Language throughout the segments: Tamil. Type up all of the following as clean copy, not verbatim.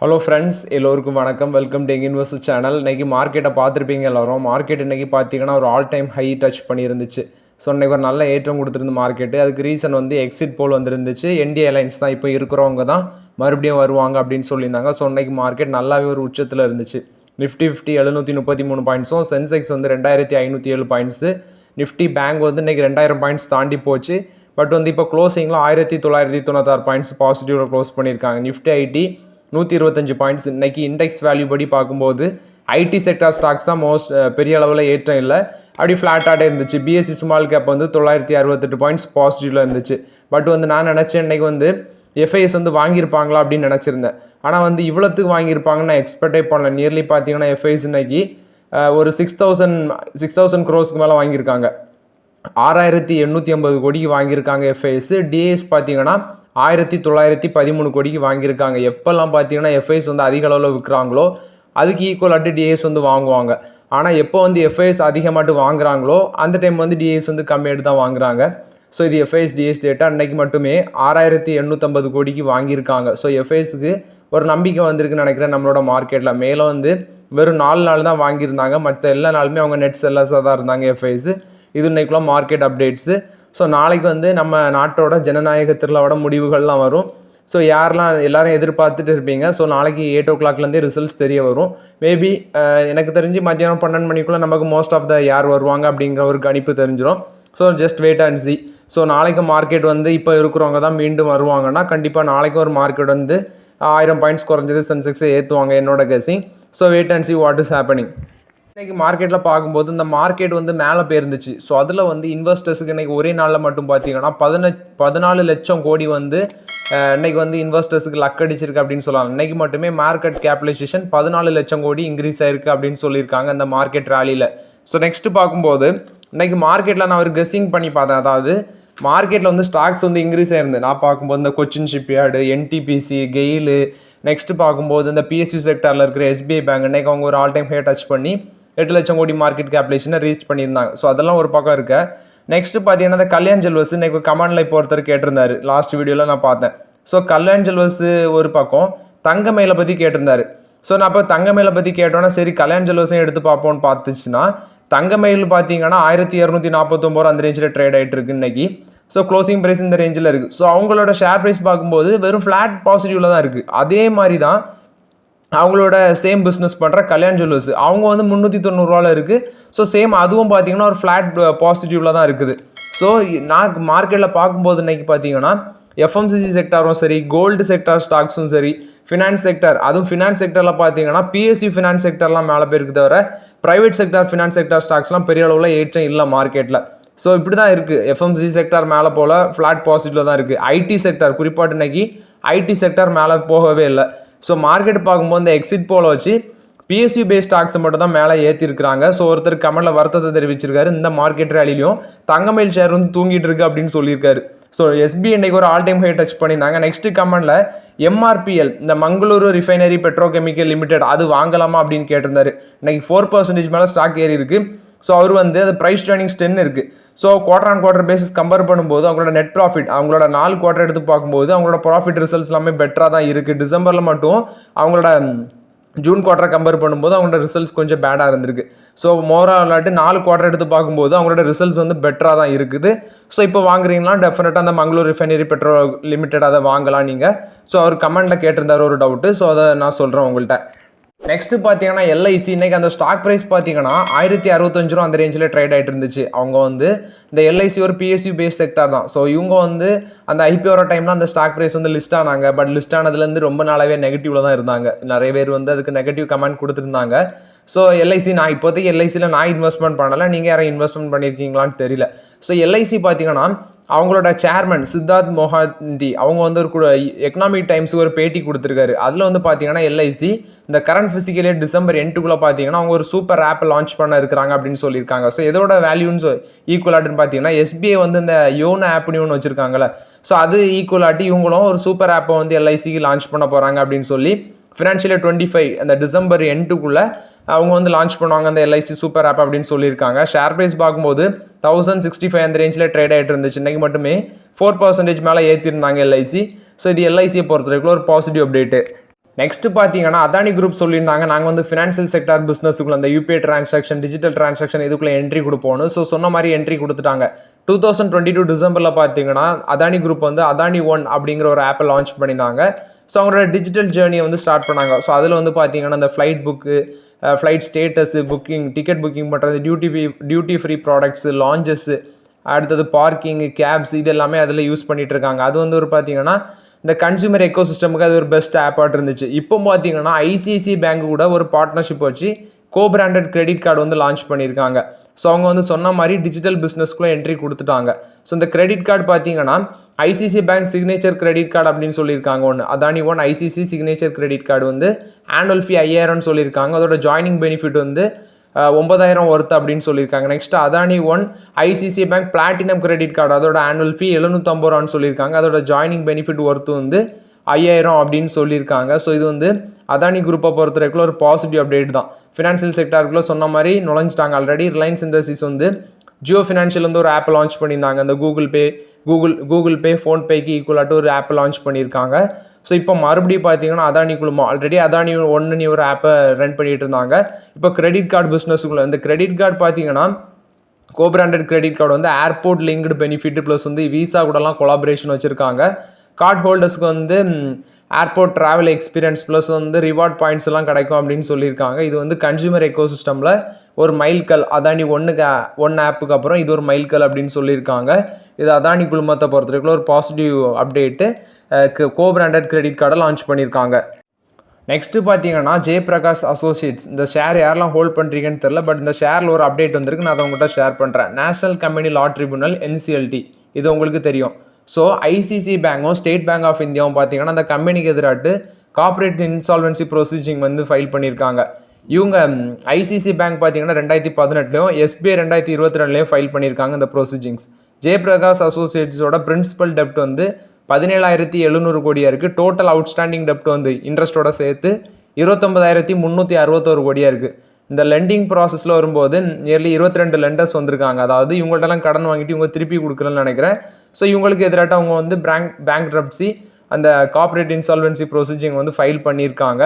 ஹலோ ஃப்ரெண்ட்ஸ், எல்லோருக்கும் வணக்கம். Welcome to invest channel. இன்றைக்கி மார்க்கெட்டை பார்த்துருப்பீங்க எல்லோரும். மார்க்கெட் இன்றைக்கி பார்த்தீங்கன்னா ஒரு ஆல் டைம் ஹை டச் பண்ணியிருந்துச்சு. ஸோ இன்றைக்கி ஒரு நல்ல ஏற்றம் கொடுத்துருந்து மார்க்கெட்டு. அதுக்கு ரீசன் வந்து எக்ஸிட் போல் வந்துருந்துச்சு. என்டிஏ அலைன்ஸ் தான் இப்போ இருக்கிறவங்க தான் மறுபடியும் வருவாங்க அப்படின்னு சொல்லியிருந்தாங்க. ஸோ இன்றைக்கி மார்க்கெட் நல்லாவே ஒரு உச்சத்தில் இருந்துச்சு. நிஃப்டி 733 பாயிண்ட்ஸும், சென்செக்ஸ் வந்து 2507 பாயிண்ட்ஸு, நிஃப்டி பேங்க் வந்து இன்றைக்கி 2000 பாயிண்ட்ஸ் தாண்டி போச்சு. பட் வந்து இப்போ க்ளோசிங்கில் 1996 பாயிண்ட்ஸ் பாசிட்டிவில் க்ளோஸ் பண்ணியிருக்காங்க. Nifty IT 125 points. இன்றைக்கி இண்டெக்ஸ் வேல்யூ படி பார்க்கும்போது ஐடி செக்டார் ஸ்டாக்ஸ் தான் பெரிய அளவில் ஏற்றம் இல்லை, அப்படி ஃப்ளாட்டாகவே இருந்துச்சு. பிஎஸ்சி ஸ்மால் கேப் வந்து 968 பாயிண்ட்ஸ் பாசிட்டிவில் இருந்துச்சு. பட் வந்து நான் நினச்சேன் இன்றைக்கி வந்து எஃப்ஐஎஸ் வந்து வாங்கியிருப்பாங்களா அப்படின்னு நினச்சிருந்தேன். ஆனால் வந்து இவ்வளோத்துக்கு வாங்கியிருப்பாங்கன்னு நான் எக்ஸ்பெக்டே பண்ணல. நியர்லி பார்த்தீங்கன்னா எஃப்ஐஎஸ் இன்னைக்கு ஒரு 6,000 க்ரோஸ்க்கு மேலே வாங்கியிருக்காங்க. 6,850 கோடிக்கு வாங்கியிருக்காங்க எஃப்ஐஎஸ். டிஏஎஸ் பார்த்தீங்கன்னா 1913 கோடிக்கு வாங்கியிருக்காங்க. எப்போல்லாம் பார்த்தீங்கன்னா எஃப்ஐஎஸ் வந்து அதிக அளவில் விற்கிறாங்களோ அதுக்கு ஈக்குவலாட்டு டிஏஎஸ் வந்து வாங்குவாங்க. ஆனால் எப்போ வந்து எஃப்ஐஎஸ் அதிகமாட்டு வாங்குறாங்களோ அந்த டைம் வந்து டிஏஎஸ் வந்து கம்மியாட்டு தான் வாங்குறாங்க. ஸோ இது எஃப்ஐஎஸ் டிஏஎஸ் டேட்டா. அன்றைக்கி மட்டுமே 6,850 கோடிக்கு வாங்கியிருக்காங்க. ஸோ எஃப்ஐஎஸ்க்கு ஒரு நம்பிக்கை வந்திருக்குன்னு நினைக்கிறேன் நம்மளோட மார்க்கெட்டில். மேலே வந்து வெறும் 4 நாள் தான் வாங்கியிருந்தாங்க, மற்ற எல்லா நாளுமே அவங்க நெட் செல்லர்ஸாக தான் இருந்தாங்க எஃப்ஐஎஸ். இது இன்றைக்குள்ள மார்க்கெட் அப்டேட்ஸு. ஸோ நாளைக்கு வந்து நம்ம நாட்டோட ஜனநாயக திருவிழாவோட முடிவுகள்லாம் வரும். ஸோ எல்லாரும் எதிர்பார்த்துட்டு இருப்பீங்க. ஸோ நாளைக்கு 8 o'clockலேருந்தே ரிசல்ட்ஸ் தெரிய வரும். மேபி எனக்கு தெரிஞ்சு மத்தியானம் 12 மணிக்குள்ளே நமக்கு மோஸ்ட் ஆஃப் த யார் வருவாங்க அப்படிங்கிற ஒரு கணிப்பு தெரிஞ்சிடும். So just wait and see. So நாளைக்கு மார்க்கெட் வந்து இப்போ இருக்கிறவங்க தான் மீண்டும் வருவாங்கன்னா கண்டிப்பாக நாளைக்கு ஒரு மார்க்கெட் வந்து 1000 பாயிண்ட்ஸ் குறைஞ்சது சென்செக்ஸை ஏற்றுவாங்க என்னோட guessing. So wait and see what is happening. இன்றைக்கி மார்க்கெட்டில் பார்க்கும்போது இந்த மார்க்கெட் வந்து மேலே போயிருந்துச்சு. ஸோ அதில் வந்து இன்வெஸ்டர்ஸுக்கு இன்றைக்கி ஒரே நாளில் மட்டும் பார்த்தீங்கன்னா 14 லட்சம் கோடி வந்து இன்றைக்கி வந்து இன்வெஸ்டர்ஸுக்கு லக் அடிச்சிருக்கு அப்படின்னு சொல்லலாம். இன்றைக்கி மட்டுமே மார்க்கெட் கேபிடலைசேஷன் 14 லட்சம் கோடி இன்க்ரீஸ் ஆயிருக்கு அப்படின்னு சொல்லியிருக்காங்க இந்த மார்க்கெட் ரேலியில். ஸோ நெக்ஸ்ட்டு பார்க்கும்போது இன்றைக்கி மார்க்கெட்டில் நான் ஒரு கெஸ்ஸிங் பண்ணி பார்த்தேன். அதாவது மார்க்கெட்டில் வந்து ஸ்டாக்ஸ் வந்து இன்க்ரீஸ் ஆயிருந்து. நான் பார்க்கும்போது இந்த Cochin shipyard, NTPC, Gayle, next பார்க்கும்போது இந்த பிஎஸ்சி செக்டரில் இருக்கிற எஸ்பிஐ பேங்க் இன்றைக்கி அவங்க ஒரு ஆல் டைம் ஹை டச் பண்ணி 8 லட்சம் கோடி மார்க்கெட் கேபிடலைசேஷனை ரீச் பண்ணியிருந்தாங்க. ஸோ அதெல்லாம் ஒரு பக்கம் இருக்க. நெக்ஸ்ட்டு பார்த்தீங்கன்னா இந்த கல்யாண் ஜுவல்ஸ் இன்றைக்கி கமெண்டில் இப்போ ஒருத்தர் கேட்டிருந்தாரு, லாஸ்ட் வீடியோவில் நான் பார்த்தேன். ஸோ கல்யாண் ஜுவல்ஸ் ஒரு பக்கம், தங்கமயிலை பற்றி கேட்டிருந்தாரு. ஸோ நான் அப்போ தங்கமயிலை பற்றி கேட்டோன்னா சரி கல்யாண் ஜுவல்ஸையும் எடுத்து பார்ப்போம்னு பார்த்துச்சுன்னா தங்கமயில் பார்த்தீங்கன்னா 1249 அந்த ரேஞ்சில் ட்ரேட் ஆகிட்டு இருக்கு இன்னைக்கு. ஸோ க்ளோசிங் ப்ரைஸ் இந்த ரேஞ்சில் இருக்குது. ஸோ அவங்களோட ஷேர் ப்ரைஸ் பார்க்கும்போது வெறும் ஃப்ளாட் பாசிட்டிவில் தான் இருக்குது. அதே மாதிரி தான் அவங்களோட சேம் பிஸ்னஸ் பண்ணுற கல்யாண் ஜுவல்லர்ஸ் அவங்க வந்து 390 இருக்குது. ஸோ சேம் அதுவும் பார்த்தீங்கன்னா ஒரு ஃப்ளாட் பாசிட்டிவில் தான் இருக்குது. ஸோ நான் மார்க்கெட்டில் பார்க்கும்போது இன்றைக்கி பார்த்தீங்கன்னா எஃப்எம்சிஜி செக்டாரும் சரி, கோல்டு செக்டார் ஸ்டாக்ஸும் சரி, ஃபினான்ஸ் செக்டார், அதுவும் ஃபினான்ஸ் செக்டரில் பார்த்தீங்கன்னா பிஎஸ்சி ஃபினான்ஸ் செக்டர்லாம் மேலே போயிருக்கு தவிர ப்ரைவேட் செக்டார் ஃபினான்ஸ் செக்டார் ஸ்டாக்ஸ்லாம் பெரிய அளவில் ஏற்றம் இல்லை மார்க்கெட்டில். ஸோ இப்படி தான் இருக்குது. எஃப்எம்சிஜி செக்டார் மேலே போல் ஃப்ளாட் பாசிட்டிவில் தான் இருக்குது. ஐடி செக்டார் குறிப்பாட்டு இன்னைக்கு ஐடி செக்டார் மேலே போகவே இல்லை. ஸோ மார்க்கெட் பார்க்கும்போது இந்த எக்ஸிட் போல வச்சு பிஎஸ்யூ பேஸ் ஸ்டாக்ஸை மட்டும் தான் மேலே ஏற்றிருக்கிறாங்க. ஸோ ஒருத்தர் கமெண்டில் வருத்தத்தை தெரிவிச்சிருக்காரு, இந்த மார்க்கெட் ரேலிலையும் தங்கமயில் ஷேர் வந்து தூங்கிட்டு இருக்கு அப்படின்னு சொல்லியிருக்காரு. ஸோ எஸ்பி இன்னைக்கு ஒரு ஆல் டைம் ஹை டச் பண்ணியிருந்தாங்க. நெக்ஸ்ட் கமெண்டில் எம்ஆர்பிஎல் இந்த மங்களூரு ரிஃபைனரி பெட்ரோகெமிக்கல் லிமிடெட் அது வாங்கலாமா அப்படின்னு கேட்டிருந்தாரு. இன்னைக்கு 4% மேலே ஸ்டாக் ஏறி இருக்கு. ஸோ அவர் வந்து அது ப்ரைஸ் ட்ரெயினிங்ஸ் 10 இருக்குது. So quarter on quarter basis compare பண்ணும்போது அவங்களோட நெட் ப்ராஃபிட் அவங்களோட 4 குவார்டர் எடுத்து பார்க்கும்போது அவங்களோட ப்ராஃபிட் ரிசல்ட்ஸ் எல்லாமே பெட்டராக தான் இருக்குது. டிசம்பரில் மட்டும் அவங்களோட ஜூன் குவார்டரை கம்பேர் பண்ணும்போது அவங்களோட ரிசல்ட்ஸ் கொஞ்சம் பேடாக இருந்திருக்கு. ஸோ மோராலாட்டு 4 குவார்டர் எடுத்து பார்க்கும்போது அவங்களோட ரிசல்ட்ஸ் வந்து பெட்டராக தான் இருக்குது. ஸோ இப்போ வாங்குறீங்கன்னா டெஃபினட்டாக அந்த மங்களூர் ரிஃபைனரி பெட்ரோ லிமிடெட் அதை வாங்கலாம் நீங்கள். ஸோ அவர் கமெண்டில் கேட்டிருந்தார் ஒரு டவுட்டு. ஸோ அதை நான் சொல்கிறேன் உங்கள்கிட்ட. நெக்ஸ்ட்டு பார்த்தீங்கன்னா எல்ஐசி இன்றைக்கி அந்த ஸ்டாக் ப்ரைஸ் பார்த்தீங்கன்னா 1065 அந்த ரேஞ்சில் ட்ரேட் ஆகிட்டு இருந்துச்சு. அவங்க வந்து இந்த எல்ஐசி ஒரு பிஎஸ்யூ பேஸ் செக்டார் தான். ஸோ இவங்க வந்து அந்த ஐபிஓ வர டைமில் அந்த ஸ்டாக் ப்ரைஸ் வந்து லிஸ்ட் ஆனாங்க. பட் லிஸ்ட் ஆனதுலேருந்து ரொம்ப நாளாகவே நெகட்டிவில் தான் இருந்தாங்க. நிறைய பேர் வந்து அதுக்கு நெகட்டிவ் கமெண்ட் கொடுத்துருந்தாங்க. ஸோ எல்ஐசி நான் இப்போதைக்கு எல்ஐசியில் நான் இன்வெஸ்ட்மெண்ட் பண்ணலை, நீங்கள் யாரும் இன்வெஸ்ட்மெண்ட் பண்ணியிருக்கீங்களான்னு தெரியல. ஸோ எல்ஐசி பார்த்தீங்கன்னா அவங்களோட சேர்மன் சித்தார்த் மொஹாந்தி அவங்க வந்து ஒரு எக்கனாமிக் டைம்ஸுக்கு ஒரு பேட்டி கொடுத்துருக்காரு. அதில் வந்து பார்த்தீங்கன்னா எல்ஐசி இந்த கரண்ட் ஃபிசிக்கல் இயர் டிசம்பர் எண்டுக்குள்ளே பார்த்தீங்கன்னா அவங்க ஒரு சூப்பர் ஆப்பை லான்ச் பண்ண இருக்கிறாங்க அப்படின்னு சொல்லியிருக்காங்க. ஸோ எதோட வேல்யூன்னு ஈக்குவலாட்டுன்னு பார்த்தீங்கன்னா எஸ்பிஐ வந்து இந்த யோனோ ஆப்னு ஒன்று வச்சுருக்காங்களே, ஸோ அது ஈக்குவலாட்டி இவங்களும் ஒரு சூப்பர் ஆப்பை வந்து எல்ஐசிக்கு லான்ச் பண்ண போகிறாங்க அப்படின்னு சொல்லி ஃபினான்ஷியல் 25 அந்த டிசம்பர் எண்டுக்குள்ளே அவங்க வந்து லான்ச் பண்ணுவாங்க அந்த எல்ஐசி சூப்பர் ஆப் அப்படின்னு சொல்லியிருக்காங்க. ஷேர் ப்ரைஸ் பார்க்கும்போது 1065 அந்த ரேஞ்சில் ட்ரேட் ஆகிட்டு இருந்துச்சு. இன்றைக்கி மட்டுமே 4% மேலே ஏற்றிருந்தாங்க எல்ஐசி. ஸோ இது எல்ஐசியை பொறுத்த வரைக்கும் ஒரு பாசிட்டிவ் அப்டேட்டு. நெக்ஸ்ட் பார்த்தீங்கன்னா அதானி குரூப் சொல்லியிருந்தாங்க நாங்கள் வந்து ஃபினான்ஷியல் செக்டார் பிஸ்னஸுக்குள்ள அந்த யூபிஐ டிரான்சாக்ஷன் டிஜிட்டல் டிரான்சாக்ஷன் இதுக்குள்ளே என்ட்ரி கொடுப்போம்னு. ஸோ சொன்ன மாதிரி என்ட்ரி கொடுத்துட்டாங்க. 2022 டிசம்பரில் பார்த்தீங்கன்னா அதானி குரூப் வந்து அதானி ஒன் அப்படிங்கிற ஒரு ஆப்பை லான்ச் பண்ணியிருந்தாங்க. ஸோ அவங்களோட டிஜிட்டல் ஜேர்னியை வந்து ஸ்டார்ட் பண்ணாங்க. ஸோ அதில் வந்து பார்த்தீங்கன்னா அந்த flight book, flight status, booking, ticket booking பண்ணுறது, டியூட்டி ஃப்ரீ ப்ராடக்ட்ஸு, லான்ச்சஸ்ஸு, அடுத்தது பார்க்கிங்கு, கேப்ஸ், இது எல்லாமே அதில் யூஸ் பண்ணிட்டு இருக்காங்க. அது வந்து ஒரு பார்த்தீங்கன்னா இந்த கன்சூமர் எக்கோ சிஸ்டமுக்கு அது ஒரு பெஸ்ட் ஆப்பாக இருந்துச்சு. இப்போ பார்த்தீங்கன்னா ஐசிஐசிஐ பேங்க் கூட ஒரு பார்ட்னர்ஷிப் வச்சு கோ-பிராண்டட் கிரெடிட் கார்டு வந்து லான்ச் பண்ணியிருக்காங்க. ஸோ அவங்க வந்து சொன்ன மாதிரி டிஜிட்டல் பிஸ்னஸ்க்குள்ளே என்ட்ரி கொடுத்துட்டாங்க. ஸோ இந்த கிரெடிட் கார்டு பார்த்தீங்கன்னா ICICI bank signature credit card அப்படின்னு சொல்லியிருக்காங்க. ஒன்று Adani one ICICI signature credit card வந்து ஆனுவல் ஃபீ 5000 சொல்லியிருக்காங்க. அதோட ஜாயினிங் பெனிஃபிட் வந்து 9000 ஒர்த் அப்படின்னு சொல்லியிருக்காங்க. Next Adani one ICICI bank platinum credit card அதோட ஆனுவல் ஃபீ 750 ரூபான்னு சொல்லியிருக்காங்க. அதோட ஜாயினிங் பெனிஃபிட் ஒர்த்து வந்து 5000 அப்படின்னு சொல்லியிருக்காங்க. ஸோ இது வந்து அதானி குரூப்பை பொறுத்த வரைக்கும் ஒரு பாசிட்டிவ் அப்டேட் தான். ஃபினான்ஷியல் செக்டாருக்குள்ளே சொன்ன மாதிரி நுழைஞ்சிட்டாங்க ஆல்ரெடி. ரிலையன்ஸ் இண்டஸ்ட்ரீஸ் வந்து ஜியோ ஃபினான்ஷியல் வந்து ஒரு ஆப் லான்ச் பண்ணியிருந்தாங்க. அந்த கூகுள் பே ஃபோன்பேக்கு ஈக்குவலாட்டு ஒரு ஆப் லான்ச் பண்ணியிருக்காங்க. ஸோ இப்போ மறுபடியும் பார்த்தீங்கன்னா அதானி குழுமம் ஆல்ரெடி அதானி ஒன்று ஒரு ஆப்பை ரன் பண்ணிட்டு இருந்தாங்க. இப்போ கிரெடிட் கார்டு பிஸ்னஸுக்குள்ள இந்த கிரெடிட் கார்டு பார்த்தீங்கன்னா கோ-பிராண்டட் கிரெடிட் கார்டு வந்து ஏர்போர்ட் லிங்க்டு பெனிஃபிட் ப்ளஸ் வந்து விசா கூடலாம் கொலாபரேஷன் வச்சுருக்காங்க. கார்டு ஹோல்டர்ஸ்க்கு வந்து ஏர்போர்ட் ட்ராவல் எக்ஸ்பீரியன்ஸ் ப்ளஸ் வந்து ரிவார்ட் பாயிண்ட்ஸ் எல்லாம் கிடைக்கும் அப்படின்னு சொல்லியிருக்காங்க. இது வந்து கன்சூமர் எக்கோசிஸ்டமில் ஒரு மைல்கல். அதானி ஒன் ஆப்புக்கு அப்புறம் இது ஒரு மைல்கல் அப்படின்னு சொல்லியிருக்காங்க. இது அதானி குழுமத்தை பொறுத்த வரைக்கும் ஒரு பாசிட்டிவ் அப்டேட்டு. கோ-பிராண்டட் கிரெடிட் கார்டை லான்ச் பண்ணியிருக்காங்க. நெக்ஸ்ட்டு பார்த்தீங்கன்னா ஜெயபிரகாஷ் அசோசியேட்ஸ். இந்த ஷேர் யாரெல்லாம் ஹோல்ட் பண்ணுறீங்கன்னு தெரில, பட் இந்த ஷேரில் ஒரு அப்டேட் வந்திருக்கு. நான் அதை உங்கள்கிட்ட ஷேர் பண்ணுறேன். National company law tribunal NCLT இது உங்களுக்கு தெரியும். ஸோ ஐசிஐசிஐ பேங்கும் ஸ்டேட் பேங்க் ஆஃப் இந்தியாவும் பார்த்தீங்கன்னா அந்த கம்பெனிக்கு எதிராட்டு கார்ப்பரேட் இன்சால்வன்சி ப்ரொசீஜிங் வந்து ஃபைல் பண்ணியிருக்காங்க. இவங்க ஐசிஐசிஐ பேங்க் பார்த்தீங்கன்னா 2018லையும் SBI 2022லையும் ஃபைல் பண்ணியிருக்காங்க இந்த ப்ரொசீஜிங்ஸ். ஜெயபிரகாஷ் அசோசியேட்ஸோட பிரின்சிபல் டெப்ட் வந்து 17,700 கோடியாக இருக்குது. டோட்டல் அவுட்ஸ்டாண்டிங் டெப்ட் வந்து இன்ட்ரெஸ்ட்டோட சேர்த்து 29,361 கோடியாக இருக்குது. இந்த லெண்டிங் ப்ராசஸில் வரும்போது நியர்லி 22 லெண்டர்ஸ் வந்திருக்காங்க. அதாவது இவங்கள்ட்டலாம் கடன் வாங்கிட்டு இவங்க திருப்பி கொடுக்கலன்னு நினைக்கிறேன். ஸோ இவங்களுக்கு எதிராட்ட அவங்க வந்து பேங்க்ரப்சி அந்த கார்ப்பரேட் இன்சால்வன்சி ப்ரொசீஜிங் வந்து ஃபைல் பண்ணியிருக்காங்க.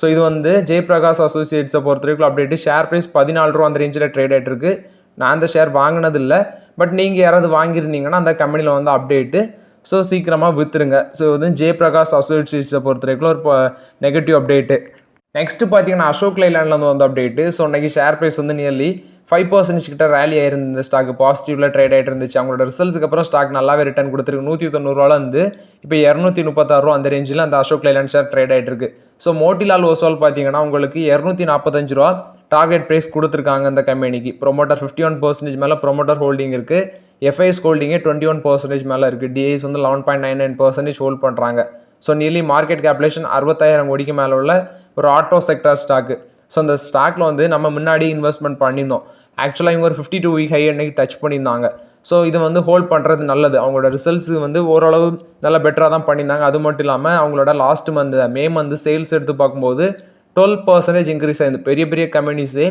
ஸோ இது வந்து ஜெயபிரகாஷ் அசோசியேட்ஸை பொறுத்த வரைக்கும் அப்டேட்டு. ஷேர் ப்ரைஸ் 14 ரூபா அந்த ரேஞ்சில் ட்ரேட் ஆகிட்டு இருக்கு. நான் அந்த ஷேர் வாங்கினதில்லை, பட் நீங்கள் யாராவது வாங்கியிருந்தீங்கன்னா அந்த கம்பெனியில் வந்து அப்டேட்டு. ஸோ சீக்கிரமாக விற்றுருங்க. ஸோ இது ஜெயபிரகாஷ் அசோசியேட்ஸை பொறுத்த வரைக்கும் ஒரு நெகட்டிவ் அப்டேட்டு. நெக்ஸ்ட்டு பார்த்தீங்கன்னா அசோக் லைலாண்டில் வந்து அப்டேட்டு. ஸோ இன்றைக்கி ஷேர் ப்ரைஸ் வந்து நியர்லி 5% கிட்ட ரேலி ஆயிருந்து. இந்த ஸ்டாக் பாசிட்டிவ்ல ட்ரேட் ஆகிட்டு இருந்துச்சு. அவங்களோட ரிசல்ட்ஸ்க்கு அப்புறம் ஸ்டாக் நல்லாவே ரிட்டர்ன் கொடுத்துருக்கு. 190 ரூபால இருந்து இப்போ 236 ரூபா அந்த ரேஞ்சில் அந்த அசோக் லைலாண்ட் ஷேர் ட்ரேட் ஆகிட்டு இருக்கு. ஸோ மோட்டிலால் ஓஸ்வால் பார்த்தீங்கன்னா உங்களுக்கு 245 ரூபா டார்கெட் ப்ரைஸ் கொடுத்துருக்காங்க அந்த கம்பெனிக்கு. ப்ரொமோட்டர் 51% மேலே ப்ரொமோட்டர் ஹோல்டிங் இருக்குது. FIS ஹோல்டிங்கே 21% மேலே இருக்குது. DIS வந்து 11.99% ஹோல்ட் பண்ணுறாங்க. ஸோ நியர்லி மார்க்கெட் கேப்லேஷன் 60,000 கோடிக்கு மேலே உள்ள ஒரு ஆட்டோ செக்டார் ஸ்டாக்கு. ஸோ அந்த ஸ்டாக்கில் வந்து நம்ம முன்னாடி இன்வெஸ்ட்மெண்ட் பண்ணியிருந்தோம். ஆக்சுவலாக இவங்க ஒரு 52 வீக் ஹை அன்னைக்கு டச் பண்ணியிருந்தாங்க. ஸோ இதை வந்து ஹோல்ட் பண்ணுறது நல்லது. அவங்களோட ரிசல்ட்ஸ் வந்து ஓரளவு நல்லா பெட்டராக தான் பண்ணியிருந்தாங்க. அது மட்டும் இல்லாமல் அவங்களோட லாஸ்ட் மே மந்த் சேல்ஸ் எடுத்து பார்க்கும்போது 12% இன்க்ரீஸ் ஆயிருந்து. பெரிய பெரிய கம்பெனிஸே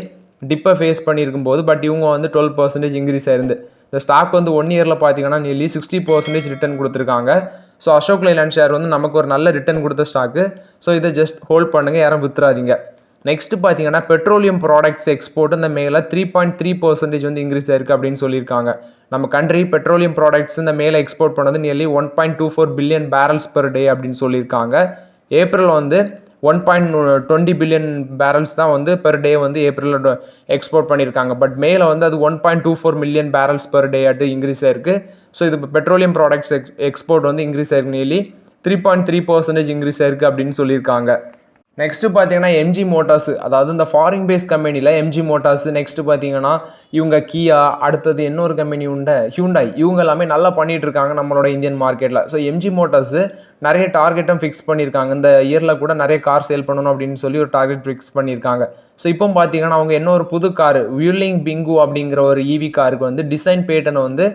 டிப்பை ஃபேஸ் பண்ணியிருக்கும் போது பட் இவங்க வந்து 12% இன்க்ரீஸ் ஆயிருந்து. இந்த ஸ்டாக் வந்து 1 இயரில் பார்த்தீங்கன்னா நியர்லி 60% ரிட்டர்ன் கொடுத்துருக்காங்க. ஸோ அசோக் லைலாண்ட் ஷேர் வந்து நமக்கு ஒரு நல்ல ரிட்டர்ன் கொடுத்த ஸ்டாக்கு. ஸோ இதை ஜஸ்ட் ஹோல்ட் பண்ணுங்கள், யாரும் வித்துறாதீங்க. நெக்ஸ்ட் பார்த்தீங்கன்னா பெட்ரோலியம் ப்ராடக்ட்ஸ் எக்ஸ்போர்ட் இந்த மேலே 3.3% வந்து இன்க்ரீஸ் ஆயிருக்கு அப்படின்னு சொல்லியிருக்காங்க. நம்ம கண்ட்ரி பெட்ரோலியம் ப்ராடக்ட்ஸ் இந்த மேலே எக்ஸ்போர்ட் பண்ணது nearly 1.24 billion barrels per day அப்படின்னு சொல்லியிருக்காங்க. ஏப்ரல் வந்து 1.20 பில்லியன் பேரல்ஸ் தான் வந்து பெர் டே வந்து ஏப்ரலில் எக்ஸ்போர்ட் பண்ணியிருக்காங்க. பட் மேலே வந்து அது 1.24 மில்லியன் பேரல்ஸ் பெர் டே ஆட்டு இன்க்ரீஸ் ஆயிருக்கு. ஸோ இது பெட்ரோலியம் ப்ராடக்ட்ஸ் எக்ஸ்போர்ட் வந்து இன்க்ரீஸ் ஆயிருக்கு. நியர்லி 3.3% இன்க்ரீஸ் ஆயிருக்கு அப்படின்னு சொல்லியிருக்காங்க. நெக்ஸ்ட்டு பார்த்தீங்கன்னா எம்ஜி மோட்டார்ஸ், அதாவது இந்த ஃபாரின் பேஸ் கம்பெனியில் எம்ஜி மோட்டார்ஸ். நெக்ஸ்ட்டு பார்த்தீங்கன்னா இவங்க கியா, அடுத்தது இன்னொரு கம்பெனி உண்டு ஹியூண்டாய், இவங்க எல்லாமே நல்லா பண்ணிகிட்டு இருக்காங்க நம்மளோட இந்தியன் மார்க்கெட்டில். ஸோ எம்ஜி மோட்டார்ஸ் நிறைய டார்கெட்டும் ஃபிக்ஸ் பண்ணியிருக்காங்க. இந்த இயரில் கூட நிறைய கார் சேல் பண்ணணும் அப்படின்னு சொல்லி ஒரு டார்கெட் ஃபிக்ஸ் பண்ணியிருக்காங்க. ஸோ இப்போ பார்த்தீங்கன்னா அவங்க என்ன ஒரு புது கார் வியூலிங் பிங்கு அப்படிங்கிற ஒரு EV காருக்கு வந்து டிசைன் பேட்டனை வந்து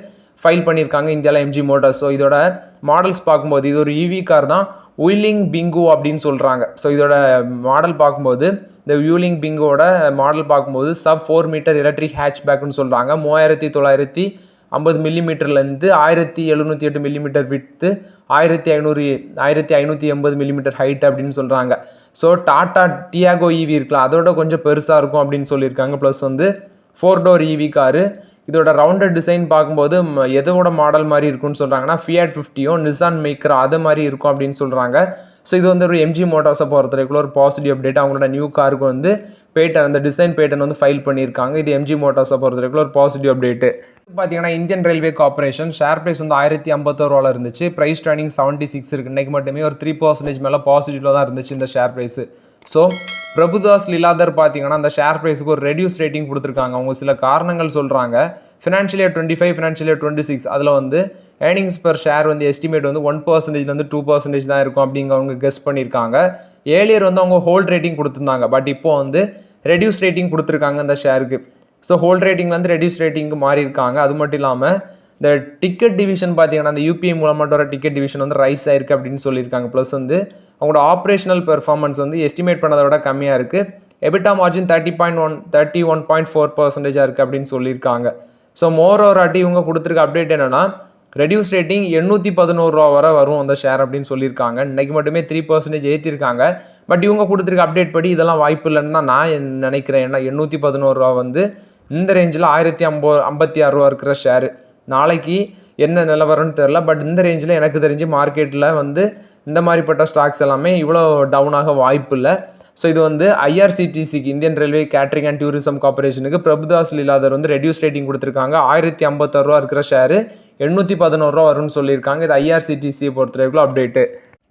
ஃபைல் பண்ணியிருக்காங்க இந்தியாவில் எம்ஜி மோட்டார்ஸ். ஸோ இதோட மாடல்ஸ் பார்க்கும்போது இது ஒரு EV கார் தான், வியூலிங் பிங்கு அப்படின்னு சொல்கிறாங்க. ஸோ இதோட மாடல் பார்க்கும்போது இந்த வியூலிங் பிங்கோட மாடல் பார்க்கும்போது sub 4 மீட்டர் எலக்ட்ரிக் ஹேட்ச்பேக்னு சொல்கிறாங்க. 3900 50 மில்லிமீட்டர்லேருந்து 1708 மில்லிமீட்டர் விட்த்து 1580 மில்லிமீட்டர் ஹைட் அப்படின்னு சொல்கிறாங்க. ஸோ டாட்டா டியாகோ ஈவி இருக்கலாம், அதோட கொஞ்சம் பெருசாக இருக்கும் அப்படின்னு சொல்லியிருக்காங்க. ப்ளஸ் வந்து 4 டோர் ஈவி காரு. இதோட ரவுண்டட் டிசைன் பார்க்கும்போது எதோட மாடல் மாதிரி இருக்குன்னு சொல்கிறாங்கன்னா ஃபியாட் 50யும் நிசான் மைக்ரா அது மாதிரி இருக்கும் அப்படின்னு சொல்கிறாங்க. ஸோ இது வந்து ஒரு எம்ஜி மோட்டார்ஸை பொறுத்தவரைக்குள்ள ஒரு பாசிட்டிவ் அப்டேட். அவங்களோட நியூ காருக்கு வந்து பேட்டன், அந்த டிசைன் பேட்டன் வந்து ஃபைல் பண்ணியிருக்காங்க. இது எம்ஜி மோட்டார்ஸை பொறுத்தவரைக்குள்ள ஒரு பாசிட்டிவ் அப்டேட்டு. பார்த்தீங்கன்னா Indian railway corporation share price வந்து 1051 ரூபாவில் இருந்துச்சு. ப்ரைஸ் ட்ரைனிங் 76 இருக்குது. இன்றைக்கு மட்டுமே ஒரு 3% மேலே பாசிட்டிவில் தான் இருந்துச்சு இந்த share price. So Prabhudas Lilladher பார்த்தீங்கன்னா அந்த ஷேர் ப்ரைஸுக்கு ஒரு ரெடியூஸ் ரேட்டிங் கொடுத்துருக்காங்க. அவங்க சில காரணங்கள் சொல்கிறாங்க. ஃபினான்ஷியல் இயர் 25, ஃபினான்ஷியல் இயர் 26 அதில் வந்து ஏர்னிங்ஸ் பெர் ஷேர் வந்து எஸ்டிமேட் வந்து 1%லேருந்து 2% தான் இருக்கும் அப்படிங்க அவங்க கெஸ் பண்ணியிருக்காங்க. ஏர்லியர் வந்து அவங்க ஹோல்ட் ரேட்டிங் கொடுத்துருந்தாங்க, பட் இப்போ வந்து ரெடியூஸ் ரேட்டிங் கொடுத்துருக்காங்க அந்த ஷேருக்கு. ஸோ ஹோல்ட் ரேட்டிங்லேருந்து ரெடியூஸ் ரேட்டிங்க்கு மாறி இருக்காங்க. அது மட்டும் இல்லாமல் இந்த டிக்கெட் டிவிஷன் பார்த்தீங்கன்னா அந்த யூபிஐ மூலமாக வர டிக்கெட் டிவிஷன் வந்து ரைஸ் ஆயிருக்கு அப்படின்னு சொல்லியிருக்காங்க. ப்ளஸ் வந்து அவங்களோட ஆப்ரேஷனல் பெர்ஃபார்மன்ஸ் வந்து எஸ்டிமேட் பண்ணதை விட கம்மியாக இருக்குது. எபிட்டா மார்ஜின் 31.4% இருக்குது அப்படின்னு சொல்லியிருக்காங்க. ஸோ மோர் ஓவர் ஆட்டி இவங்க கொடுத்துருக்க அப்டேட் என்னென்னா ரெடியூஸ் ரேட்டிங் 811 ரூபா வரை வரும் அந்த ஷேர் அப்படின்னு சொல்லியிருக்காங்க. இன்றைக்கி மட்டுமே 3% ஏற்றிருக்காங்க. பட் இவங்க கொடுத்துருக்க அப்டேட் படி இதெல்லாம் வாய்ப்பு இல்லைன்னு தான் நான் நினைக்கிறேன். ஏன்னா 811 ரூபா வந்து இந்த ரேஞ்சில் 1056 ரூபா இருக்கிற ஷேரு. நாளைக்கு என்ன நிலவரம்னு தெரில, பட் இந்த ரேஞ்சில் எனக்கு தெரிஞ்சு மார்க்கெட்டில் வந்து இந்த மாதிரிப்பட்ட ஸ்டாக்ஸ் எல்லாமே இவ்வளோ டவுனாக வாய்ப்பு இல்லை. ஸோ இது வந்து ஐஆர்சிடிசிக்கு, Indian railway catering and tourism கார்பரேஷனுக்கு பிரபுதாஸ் லீலாதர் வந்து ரெடியூஸ் ரேட்டிங் கொடுத்துருக்காங்க. 1056 ரூபா இருக்கிற ஷேரு 811 ரூபா வரும்னு சொல்லியிருக்காங்க. இது ஐஆர்சிடிசியை பொறுத்தவரைக்கும் அப்டேட்டு.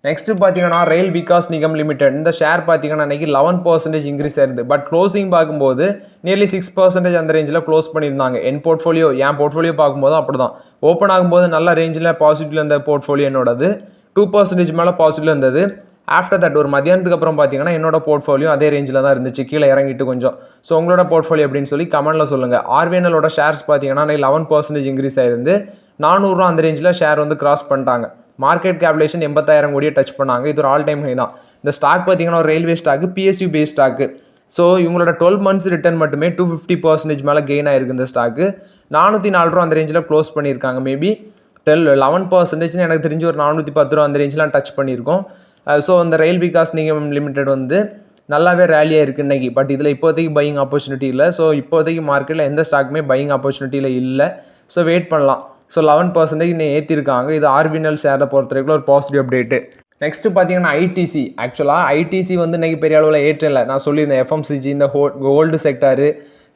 நெக்ஸ்ட் பார்த்தீங்கன்னா ரயில் விகாஸ் நிகம் லிமிடெட். இந்த ஷேர் பார்த்தீங்கன்னா அன்றைக்கி 11% இன்க்ரீஸ் ஆயிருது. பட் க்ளோசிங் பார்க்கும்போது நியர்லி 6% அந்த ரேஞ்சில் க்ளோஸ் பண்ணியிருந்தாங்க. என் போர்ட்ஃபோலியோ பார்க்கும்போது அப்படி தான் ஓப்பன் ஆகும்போது நல்ல ரேஞ்சில் பாசிட்டிவ் இருந்த போர்ட்ஃபோலியோ என்னோடது 2% மேலே பாசிட்டிவ் இருந்தது. ஆஃப்டர் தட் ஒரு மத்தியானத்துக்கு அப்புறம் பார்த்தீங்கன்னா என்னோட போர்ட்ஃபோலியோ அதே ரேஞ்சில் தான் இருந்துச்சு, கீழே இறங்கிட்டு கொஞ்சம். ஸோ உங்களோட போர்ட்ஃபோலியோ அப்படின்னு சொல்லி கமெண்ட்டில் சொல்லுங்கள். ஆர்விஎன்எலோட ஷேர்ஸ் பார்த்தீங்கன்னா 11% இன்க்ரீஸ் ஆயிருந்து 400 ரூபா அந்த ரேஞ்சில் ஷேர் வந்து கிராஸ் பண்ணிட்டாங்க. மார்க்கெட் கேபிலேஷன் 80,000 கோடியை டச் பண்ணாங்க. இது ஒரு ஆல் டைம் ஹை தான். இந்த ஸ்டாக் பார்த்தீங்கன்னா ஒரு railway stock, PSU base stock. So இவங்களோட 12 மந்த்ஸ் ரிட்டர்ன் மட்டுமே 250% மேலே கெயின் ஆயிருக்கு. இந்த ஸ்டாக்கு 404 ரூபா அந்த ரேஞ்சில் க்ளோஸ் பண்ணியிருக்காங்க. மேபி 11% எனக்கு தெரிஞ்சு ஒரு 410 ரூபா அந்த ரேஞ்செலாம் டச் பண்ணியிருக்கோம். ஸோ அந்த ரயில் விகாஸ் நிகம் லிமிடெட் வந்து நல்லாவே ரேலியாக இருக்குது இன்றைக்கி. பட் இதில் இப்போதைக்கு பையிங் ஆப்பர்ச்சுனிட்டி இல்லை. ஸோ இப்போதைக்கு மார்க்கெட்டில் எந்த ஸ்டாக்குமே பையிங் ஆப்பர்ச்சுனிட்டியில் இல்லை. ஸோ வெயிட் பண்ணலாம். ஸோ 11% இன்னும் ஏற்றிருக்காங்க. இது ஆர்பிஎன்எல் ஷேரை பொறுத்தவரைக்கும் ஒரு பாசிட்டிவ் அப்டேட்டு. நெக்ஸ்ட்டு பார்த்தீங்கன்னா ஐடிசி. ஆக்சுவலாக ஐடிசி வந்து இன்றைக்கி பெரிய அளவில் ஏற்றல. நான் சொல்லியிருந்தேன் எஃப்எம்சிஜி, இந்த கோல்டு செக்டாரு,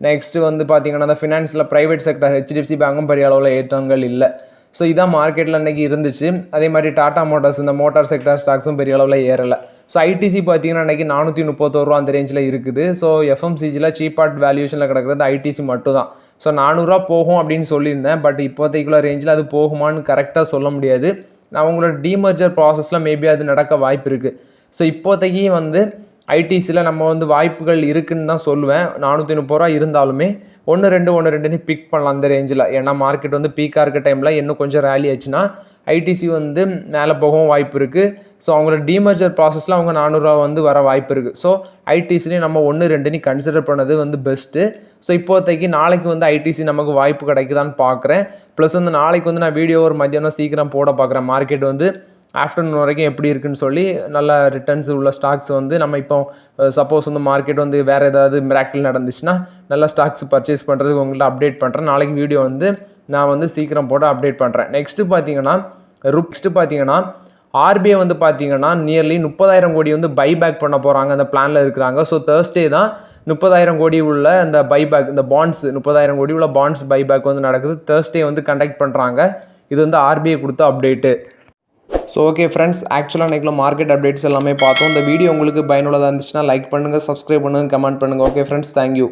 நெக்ஸ்ட்டு வந்து பார்த்தீங்கன்னா அந்த ஃபினான்ஸில் ப்ரைவேட் செக்டர் ஹெச்டிஎஃப்சி பேங்கும் பெரிய அளவில் ஏற்றங்கள் இல்லை. ஸோ இதான் மார்க்கெட்டில் இன்றைக்கி இருந்துச்சு. அதே மாதிரி டாடா மோட்டார்ஸ், இந்த மோட்டார் செக்டர் ஸ்டாக்ஸும் பெரிய அளவில் ஏறலை. ஸோ ஐடிசி பார்த்தீங்கன்னா இன்றைக்கி 431 ரூபா அந்த ரேஞ்சில் இருக்குது. ஸோ எஃப்எம்சிஜியில் சீப்பார்ட் வேல்யூஷனில் கிடக்கிறது ஐடிசி மட்டும் தான். ஸோ 400 ரூபா போகும் அப்படின்னு சொல்லியிருந்தேன். பட் இப்போதைக்குள்ள ரேஞ்சில் அது போகுமான்னு கரெக்டாக சொல்ல முடியாது. நான் உங்களோட டிமர்ஜர் ப்ராசஸில் மேபி அது நடக்க வாய்ப்பு இருக்குது. ஸோ இப்போதைக்கு வந்து ஐடிசியில் நம்ம வந்து வாய்ப்புகள் இருக்குதுன்னு தான் சொல்லுவேன். 430 ரூபா இருந்தாலுமே 1-2 பிக் பண்ணலாம் அந்த ரேஞ்சில். ஏன்னா மார்க்கெட் வந்து பீக்காக இருக்க டைமில் இன்னும் கொஞ்சம் ரேலி ஆச்சுன்னா ஐடிசி வந்து மேலே போகவும் வாய்ப்பு இருக்குது. ஸோ அவங்களோட டிமர்ஜர் ப்ராசஸில் அவங்க 400 ரூபா வந்து வர வாய்ப்பு இருக்குது. ஸோ ஐடிசிலையும் நம்ம 1-2 கன்சிடர் பண்ணது வந்து பெஸ்ட்டு. ஸோ இப்போதைக்கு நாளைக்கு வந்து ஐடிசி நமக்கு வாய்ப்பு கிடைக்குதான்னு பார்க்குறேன். ப்ளஸ் வந்து நாளைக்கு வந்து நான் வீடியோ ஒரு மத்தியானம் சீக்கிரம் போட பார்க்குறேன். மார்க்கெட் வந்து ஆஃப்டர்நூன் வரைக்கும் எப்படி இருக்குன்னு சொல்லி நல்ல ரிட்டர்ன்ஸ் உள்ள ஸ்டாக்ஸ் வந்து நம்ம இப்போ சப்போஸ் வந்து மார்க்கெட் வந்து வேறு ஏதாவது மிராக்கிள் நடந்துச்சுன்னா நல்ல ஸ்டாக்ஸ் பர்ச்சேஸ் பண்ணுறதுக்கு உங்கள்கிட்ட அப்டேட் பண்ணுறேன். நாளைக்கு வீடியோ வந்து நான் வந்து சீக்கிரம் போட்டு அப்டேட் பண்ணுறேன். நெக்ஸ்ட்டு பார்த்தீங்கன்னா ஆர்பிஐ வந்து பார்த்தீங்கன்னா நியர்லி 30,000 கோடி வந்து பைபேக் பண்ண போகிறாங்க, அந்த பிளானில் இருக்கிறாங்க. ஸோ தேர்ஸ்டே தான் 30,000 கோடி உள்ள இந்த பைபேக், இந்த பாண்ட்ஸ் 30,000 கோடி உள்ள பாண்ட்ஸ் பைபேக் வந்து நடக்குது. தேர்ஸ்டே வந்து கண்டக்ட் பண்ணுறாங்க. இது வந்து ஆர்பிஐ கொடுத்த அப்டேட்டு. ஸோ ஓகே ஃப்ரெண்ட்ஸ், ஆக்சுவலாக இன்றைக்குள்ள மார்க்கெட் அப்டேட்ஸ் எல்லாமே பார்த்தோம். இந்த வீடியோ உங்களுக்கு பயனுள்ளதாக இருந்துச்சுன்னா லைக் பண்ணுங்கள், சப்ஸ்கிரைப் பண்ணுங்கள், கமெண்ட் பண்ணுங்கள். Okay friends, thank you.